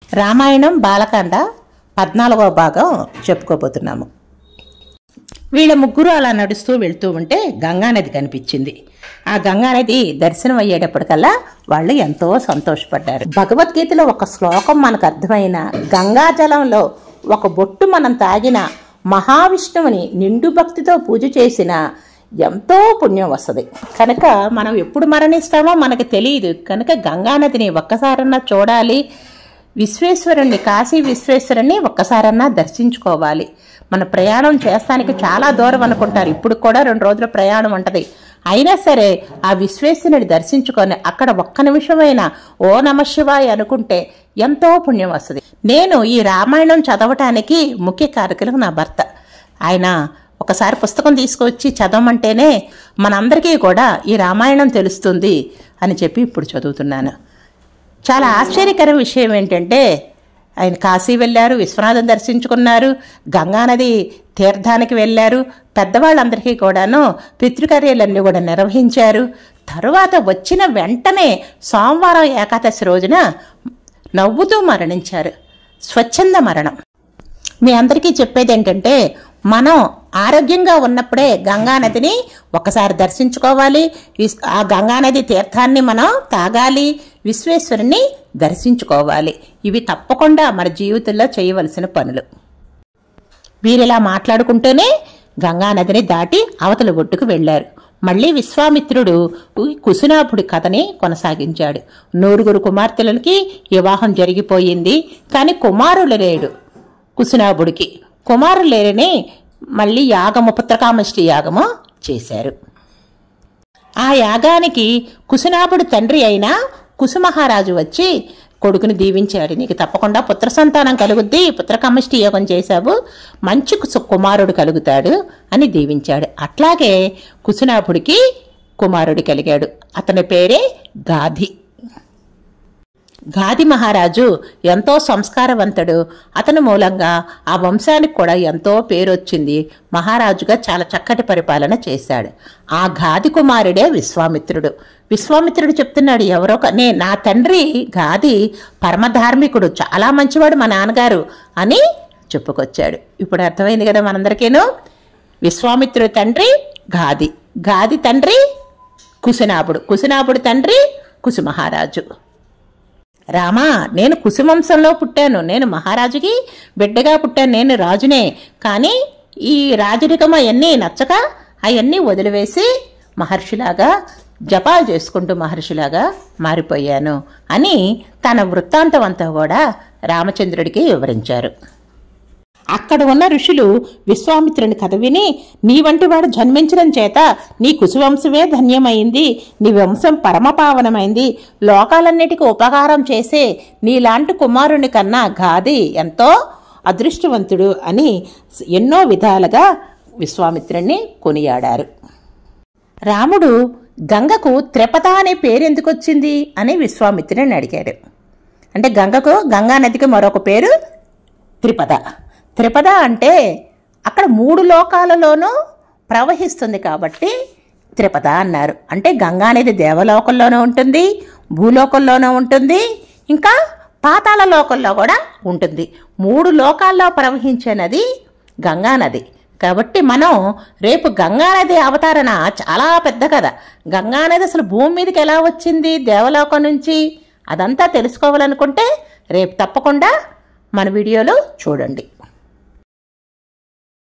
రామాయణం బాలకాండ 14వ భాగం చెప్పుకోబోతున్నాము. వీళ్ళ ముగ్గురు అలా నడుస్తూ వెళ్తూ ఉంటే గంగానది కనిపించింది. ఆ గంగానది దర్శనం అయ్యేటప్పటికల్లా వాళ్ళు ఎంతో సంతోషపడ్డారు. భగవద్గీతలో ఒక శ్లోకం మనకు అర్థమైన, గంగాజలంలో ఒక బొట్టు మనం తాగిన, మహావిష్ణువుని నిండు భక్తితో పూజ చేసిన ఎంతో పుణ్యం వస్తుంది. కనుక మనం ఎప్పుడు మరణిస్తామో మనకు తెలియదు. కనుక గంగానదిని ఒక్కసారన్నా చూడాలి, విశ్వేశ్వరుణ్ణి, కాశీ విశ్వేశ్వరుణ్ణి ఒక్కసారన్నా దర్శించుకోవాలి. మన ప్రయాణం చేస్తానికి చాలా దూరం అనుకుంటారు, ఇప్పుడు కూడా 2 రోజుల ప్రయాణం ఉంటుంది. అయినా సరే ఆ విశ్వేశ్వరుని దర్శించుకొని అక్కడ ఒక్క నిమిషమైనా ఓ నమ శివాయ అనుకుంటే ఎంతో పుణ్యం వస్తుంది. నేను ఈ రామాయణం చదవటానికి ముఖ్య కారకులు నా భర్త. ఆయన ఒకసారి పుస్తకం తీసుకొచ్చి చదవమంటేనే మనందరికీ కూడా ఈ రామాయణం తెలుస్తుంది అని చెప్పి ఇప్పుడు చదువుతున్నాను. చాలా ఆశ్చర్యకర విషయం ఏంటంటే, ఆయన కాశీ వెళ్ళారు, విశ్వనాథం దర్శించుకున్నారు, గంగానది తీర్థానికి వెళ్ళారు, పెద్దవాళ్ళందరికీ కూడాను పితృకార్యాలన్నీ కూడా నిర్వహించారు. తరువాత వచ్చిన వెంటనే సోమవారం ఏకాదశి రోజున నవ్వుతూ మరణించారు. స్వచ్ఛంద మరణం. మీ అందరికీ చెప్పేది ఏంటంటే, మనం ఆరోగ్యంగా ఉన్నప్పుడే గంగానదిని ఒకసారి దర్శించుకోవాలి, ఆ గంగానది తీర్థాన్ని మనం తాగాలి, విశ్వేశ్వరుని దర్శించుకోవాలి. ఇవి తప్పకుండా మన జీవితంలో చేయవలసిన పనులు. వీరిలా మాట్లాడుకుంటూనే గంగానదిని దాటి అవతల ఒడ్డుకు వెళ్లారు. మళ్ళీ విశ్వామిత్రుడు కుసునాభుడి కథని కొనసాగించాడు. 9 కుమార్తెలకి వివాహం జరిగిపోయింది, కానీ కుమారులు లేడు. కుసునాభుడికి కుమారులు లేరని మళ్ళీ యాగము, పుత్రకామష్టి యాగము చేశారు. ఆ యాగానికి కుసునాభుడు తండ్రి అయిన కుసుమహారాజు వచ్చి కొడుకుని దీవించాడు. నీకు తప్పకుండా పుత్ర సంతానం కలుగుద్ది, పుత్రకామష్టి యోగం చేశావు, మంచి కుమారుడు కలుగుతాడు అని దీవించాడు. అట్లాగే కుసునాభుడికి కుమారుడు కలిగాడు. అతని పేరే గాధి. గాధి మహారాజు ఎంతో సంస్కారవంతుడు. అతని మూలంగా ఆ వంశానికి కూడా ఎంతో పేరు వచ్చింది. మహారాజుగా చాలా చక్కటి పరిపాలన చేశాడు. ఆ గాధి కుమారుడే విశ్వామిత్రుడు. విశ్వామిత్రుడు చెప్తున్నాడు, ఎవరో నా తండ్రి గాధి పరమధార్మికుడు, చాలా మంచివాడు మా నాన్నగారు అని చెప్పుకొచ్చాడు. ఇప్పుడు అర్థమైంది కదా మనందరికీను. విశ్వామిత్రుడి తండ్రి గాధి, గాధి తండ్రి కుసునాభుడు, కుసునాభుడు తండ్రి కుసుమహారాజు. రామా, నేను కుసువంశంలో పుట్టాను, నేను మహారాజుకి బిడ్డగా పుట్టాను, నేను రాజునే. కానీ ఈ రాజరికం అవన్నీ నచ్చక అవన్నీ వదిలివేసి మహర్షిలాగా జపాలు చేసుకుంటూ మహర్షిలాగా మారిపోయాను అని తన వృత్తాంతం అంతా కూడా రామచంద్రుడికి వివరించారు. అక్కడ ఉన్న ఋషులు విశ్వామిత్రుని కథ విని, నీ వంటి వాడు జన్మించడం చేత నీ కుసువంశమే ధన్యమైంది, నీ వంశం పరమపావనమైంది, లోకాలన్నిటికీ ఉపకారం చేసే నీలాంటి కుమారుని కన్నా గాధి ఎంతో అదృష్టవంతుడు అని ఎన్నో విధాలుగా విశ్వామిత్రుణ్ణి కొనియాడారు. రాముడు గంగకు త్రిపద అనే పేరు ఎందుకు వచ్చింది అని విశ్వామిత్రుని అడిగాడు. అంటే గంగా నదికి మరొక పేరు త్రిపద. త్రిపద అంటే అక్కడ 3 లోకాలలోనూ ప్రవహిస్తుంది కాబట్టి త్రిపద అన్నారు. అంటే గంగా నది దేవలోకంలోనూ ఉంటుంది, భూలోకంలోనూ ఉంటుంది, ఇంకా పాతాళ లోకంలో కూడా ఉంటుంది. 3 లోకాల్లో ప్రవహించే నది గంగా నది. కాబట్టి మనం రేపు గంగానది అవతరణ చాలా పెద్ద కదా. గంగానది అసలు భూమి మీదకి ఎలా వచ్చింది దేవలోకం నుంచి, అదంతా తెలుసుకోవాలనుకుంటే రేపు తప్పకుండా మన వీడియోలో చూడండి.